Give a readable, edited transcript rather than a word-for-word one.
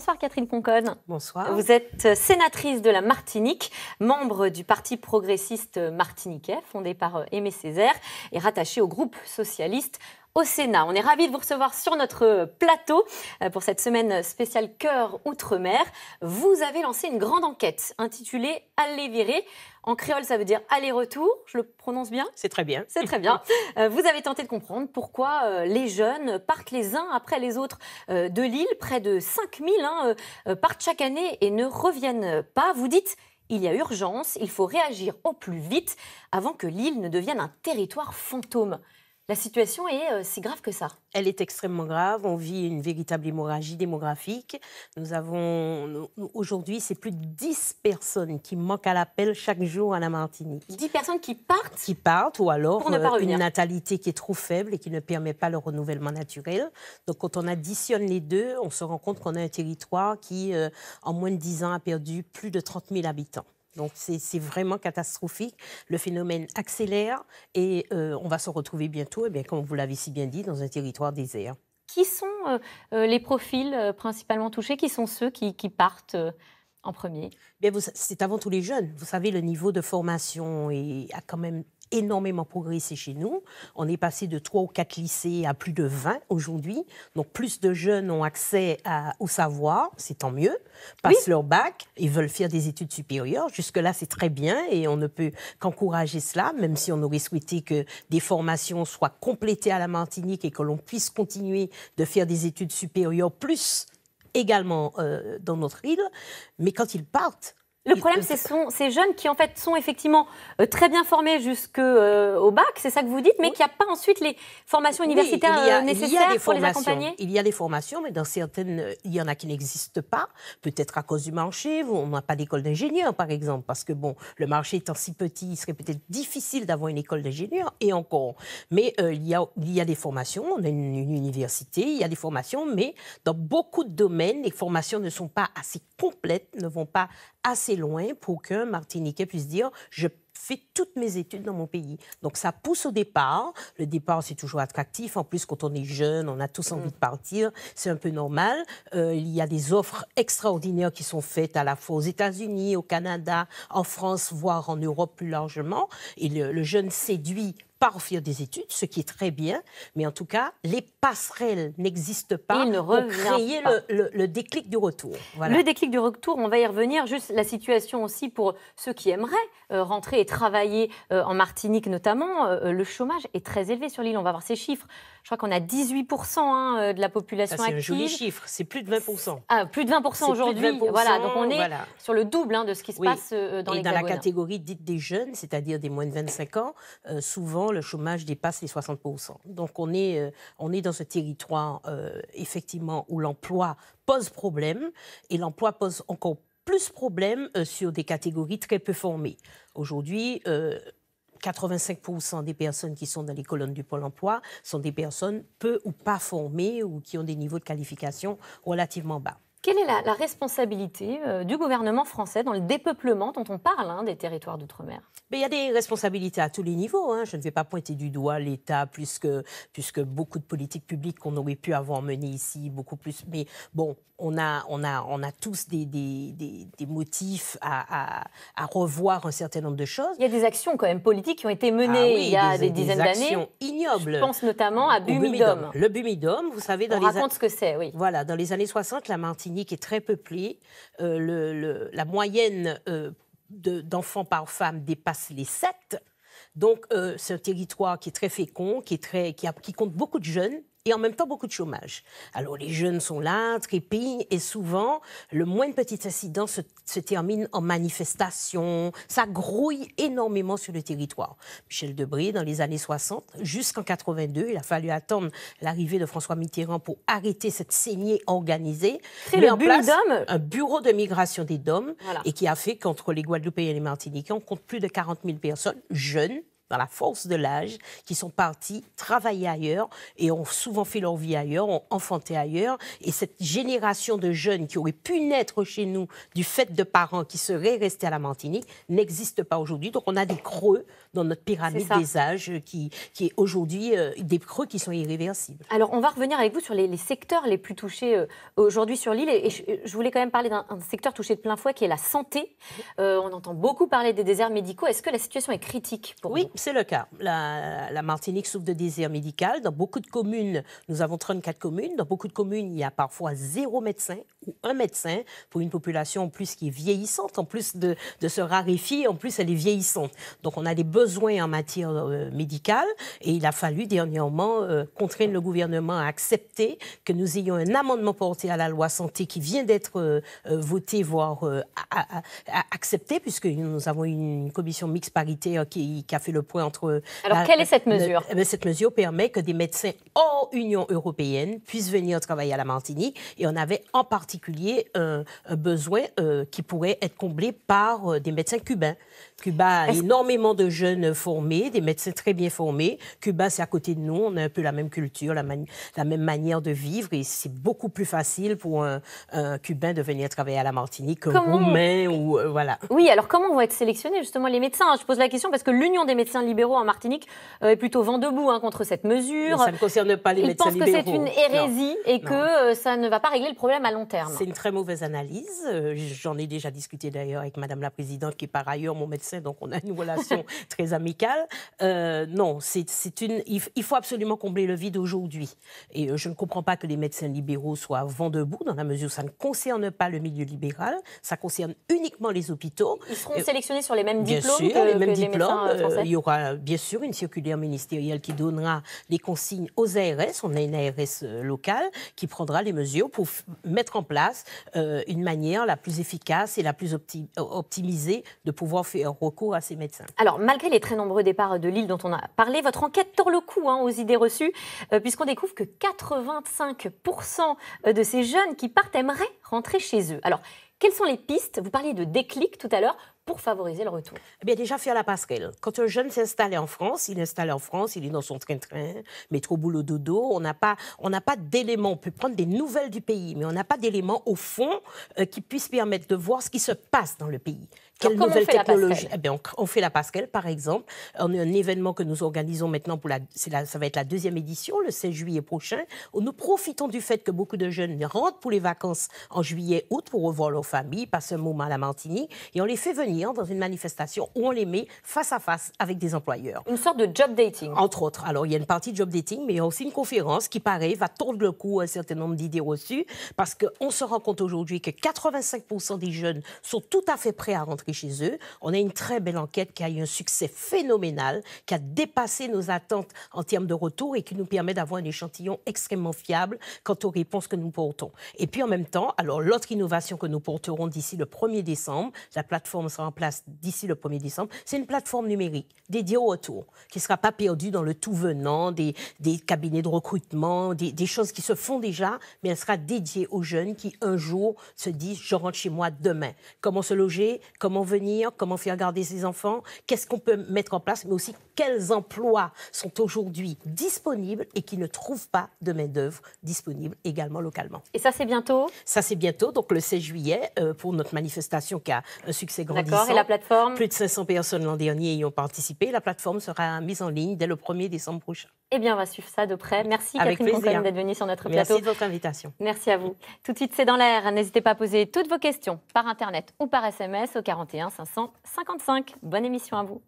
Bonsoir Catherine Conconne. Bonsoir. Vous êtes sénatrice de la Martinique, membre du Parti progressiste martiniquais, fondé par Aimé Césaire et rattaché au groupe socialiste au Sénat. On est ravis de vous recevoir sur notre plateau pour cette semaine spéciale Cœur Outre-mer. Vous avez lancé une grande enquête intitulée « Aller virer ». En créole, ça veut dire aller-retour. Je le prononce bien ? C'est très bien. C'est très bien. Vous avez tenté de comprendre pourquoi les jeunes partent les uns après les autres de l'île. Près de 5000 partent chaque année et ne reviennent pas. Vous dites il y a urgence, il faut réagir au plus vite avant que l'île ne devienne un territoire fantôme. La situation est si grave que ça. Elle est extrêmement grave. On vit une véritable hémorragie démographique. Aujourd'hui, c'est plus de 10 personnes qui manquent à l'appel chaque jour à la Martinique. 10 personnes qui partent ? Qui partent, ou alors pour ne pas une natalité qui est trop faible et qui ne permet pas le renouvellement naturel. Donc, quand on additionne les deux, on se rend compte qu'on a un territoire qui, en moins de 10 ans, a perdu plus de 30 000 habitants. Donc, c'est vraiment catastrophique. Le phénomène accélère et on va se retrouver bientôt, comme vous l'avez si bien dit, dans un territoire désert. Qui sont les profils principalement touchés ? Qui sont ceux qui partent en premier ? C'est avant tout les jeunes. Vous savez, le niveau de formation a quand même énormément progressé chez nous. On est passé de 3 ou 4 lycées à plus de 20 aujourd'hui. Donc, plus de jeunes ont accès au savoir, c'est tant mieux. Passent leur bac, ils veulent faire des études supérieures. Jusque-là, c'est très bien et on ne peut qu'encourager cela, même si on aurait souhaité que des formations soient complétées à la Martinique et que l'on puisse continuer de faire des études supérieures, plus également dans notre île. Mais quand ils partent, le problème, c'est ces jeunes qui, en fait, sont effectivement très bien formés jusqu'au bac, c'est ça que vous dites, mais qui n'ont pas ensuite les formations universitaires nécessaires pour les accompagner. Il y a des formations, mais dans certaines, il y en a qui n'existent pas, peut-être à cause du marché. On n'a pas d'école d'ingénieur, par exemple, parce que, le marché étant si petit, il serait peut-être difficile d'avoir une école d'ingénieur, et encore. Mais il y a des formations, on a une université, il y a des formations, mais dans beaucoup de domaines, les formations ne sont pas assez complètes, ne vont pas assez loin pour qu'un Martiniquais puisse dire « je fais toutes mes études dans mon pays ». Donc, ça pousse au départ. Le départ, c'est toujours attractif. En plus, quand on est jeune, on a tous envie de partir. C'est un peu normal. Il y a des offres extraordinaires qui sont faites à la fois aux États-Unis, au Canada, en France, voire en Europe plus largement. Et le jeune séduit par faire des études, ce qui est très bien, mais en tout cas, les passerelles n'existent pas pour créer le déclic du retour. Voilà. Le déclic du retour, on va y revenir. Juste la situation aussi pour ceux qui aimeraient rentrer et travailler en Martinique notamment. Le chômage est très élevé sur l'île, on va voir ces chiffres. Je crois qu'on a 18% de la population active. C'est un joli chiffre, c'est plus de 20%. Ah, plus de 20% aujourd'hui. Voilà, donc on est sur le double de ce qui se passe dans les Et dans la catégorie dite des jeunes, c'est-à-dire des moins de 25 ans, souvent le chômage dépasse les 60%. Donc on est dans ce territoire, effectivement, où l'emploi pose problème, et l'emploi pose encore plus problème sur des catégories très peu formées. Aujourd'hui, 85% des personnes qui sont dans les colonnes du Pôle emploi sont des personnes peu ou pas formées ou qui ont des niveaux de qualification relativement bas. Quelle est la responsabilité du gouvernement français dans le dépeuplement dont on parle des territoires d'outre-mer ? Mais il y a des responsabilités à tous les niveaux. Je ne vais pas pointer du doigt l'État puisque beaucoup de politiques publiques qu'on aurait pu avoir menées ici, beaucoup plus. Mais bon, on a tous des motifs à revoir un certain nombre de choses. Il y a des actions quand même politiques qui ont été menées il y a des dizaines d'années. Des actions ignobles. Je pense notamment à Bumidum. Le Bumidum, vous savez... Raconte ce que c'est, oui. Voilà, dans les années 60, la Martinique est très peuplée. La moyenne d'enfants par femme dépasse les 7. Donc, c'est un territoire qui est très fécond, qui compte beaucoup de jeunes et en même temps beaucoup de chômage. Alors, les jeunes sont là, trépignent, et souvent, le moindre petit incident se termine en manifestation. Ça grouille énormément sur le territoire. Michel Debré, dans les années 60, jusqu'en 82, il a fallu attendre l'arrivée de François Mitterrand pour arrêter cette saignée organisée. Créer en place un bureau de migration des DOM, et qui a fait qu'entre les Guadeloupéens et les Martiniquais, on compte plus de 40 000 personnes jeunes, dans la force de l'âge, qui sont partis travailler ailleurs et ont souvent fait leur vie ailleurs, ont enfanté ailleurs. Et cette génération de jeunes qui auraient pu naître chez nous du fait de parents qui seraient restés à la Martinique n'existe pas aujourd'hui. Donc, on a des creux dans notre pyramide des âges qui est aujourd'hui des creux qui sont irréversibles. Alors, on va revenir avec vous sur les secteurs les plus touchés aujourd'hui sur l'île. Et je voulais quand même parler d'un secteur touché de plein fouet qui est la santé. On entend beaucoup parler des déserts médicaux. Est-ce que la situation est critique pour vous? Oui, c'est le cas. La Martinique souffre de désert médical. Dans beaucoup de communes, nous avons 34 communes. Dans beaucoup de communes, il y a parfois 0 médecin ou un médecin pour une population en plus qui est vieillissante. En plus de se raréfier, en plus, elle est vieillissante. Donc, on a des besoins en matière médicale et il a fallu dernièrement contraindre le gouvernement à accepter que nous ayons un amendement porté à la loi santé qui vient d'être voté, voire accepté, puisque nous avons une commission mixte paritaire qui a fait le point entre... Alors, quelle est cette mesure? Cette mesure permet que des médecins hors Union européenne puissent venir travailler à la Martinique et on avait en particulier un besoin qui pourrait être comblé par des médecins cubains. Cuba a énormément de jeunes formés, des médecins très bien formés. Cuba, c'est à côté de nous, on a un peu la même culture, la même manière de vivre et c'est beaucoup plus facile pour un Cubain de venir travailler à la Martinique qu'un Roumain ou voilà. Oui, alors comment vont être sélectionnés justement les médecins? Je pose la question parce que l'Union des médecins libéraux en Martinique est plutôt vent debout contre cette mesure. Mais ça ne concerne pas les médecins libéraux. Ils pensent que c'est une hérésie et que ça ne va pas régler le problème à long terme. C'est une très mauvaise analyse. J'en ai déjà discuté d'ailleurs avec Madame la Présidente, qui est par ailleurs mon médecin, donc on a une relation très amicale. Non, il faut absolument combler le vide aujourd'hui. Et je ne comprends pas que les médecins libéraux soient vent debout, dans la mesure où ça ne concerne pas le milieu libéral, ça concerne uniquement les hôpitaux. Ils seront sélectionnés sur les mêmes diplômes les mêmes les diplômes. médecins français. Il y aura bien sûr une circulaire ministérielle qui donnera les consignes aux ARS. On a une ARS locale qui prendra les mesures pour mettre en place une manière la plus efficace et la plus optimisée de pouvoir faire recours à ces médecins. Alors, malgré les très nombreux départs de l'île dont on a parlé, votre enquête tord le cou aux idées reçues, puisqu'on découvre que 85% de ces jeunes qui partent aimeraient rentrer chez eux. Alors, quelles sont les pistes? Vous parliez de déclic tout à l'heure pour favoriser le retour. Eh bien, déjà faire la passerelle. Quand un jeune s'installe en France, il est installé en France, il est dans son train-train, métro, boulot, dodo. On n'a pas d'éléments. On peut prendre des nouvelles du pays, mais on n'a pas d'éléments au fond qui puissent permettre de voir ce qui se passe dans le pays. Quelle nouvelle technologie? Eh bien, on fait la passerelle, par exemple. On a un événement que nous organisons maintenant ça va être la 2e édition, le 16 juillet prochain, où nous profitons du fait que beaucoup de jeunes rentrent pour les vacances en juillet, août pour revoir leur famille, passent un moment à la Martinique, et on les fait venir dans une manifestation où on les met face à face avec des employeurs. Une sorte de job dating. Entre autres. Alors, il y a une partie job dating, mais il y a aussi une conférence qui, pareil, va tordre le cou à un certain nombre d'idées reçues, parce qu'on se rend compte aujourd'hui que 85% des jeunes sont tout à fait prêts à rentrer chez eux. On a une très belle enquête qui a eu un succès phénoménal, qui a dépassé nos attentes en termes de retour et qui nous permet d'avoir un échantillon extrêmement fiable quant aux réponses que nous portons. Et puis, en même temps, alors, l'autre innovation que nous porterons d'ici le 1er décembre, la plateforme sera en place d'ici le 1er décembre, c'est une plateforme numérique dédiée au retour, qui ne sera pas perdue dans le tout venant, des cabinets de recrutement, des choses qui se font déjà, mais elle sera dédiée aux jeunes qui, un jour, se disent « je rentre chez moi demain ». Comment se loger, comment venir, comment faire garder ses enfants, qu'est-ce qu'on peut mettre en place, mais aussi quels emplois sont aujourd'hui disponibles et qui ne trouvent pas de main-d'œuvre disponible également localement. Et ça, c'est bientôt? Ça, c'est bientôt, donc le 16 juillet, pour notre manifestation qui a un succès grandissant. D'accord, et la plateforme? Plus de 500 personnes l'an dernier y ont participé. La plateforme sera mise en ligne dès le 1er décembre prochain. Eh bien, on va suivre ça de près. Merci Avec Catherine plaisir. Conconne d'être venue sur notre plateau. Merci de votre invitation. Merci à vous. Tout de suite, c'est dans l'air. N'hésitez pas à poser toutes vos questions par Internet ou par SMS au 41 555. Bonne émission à vous.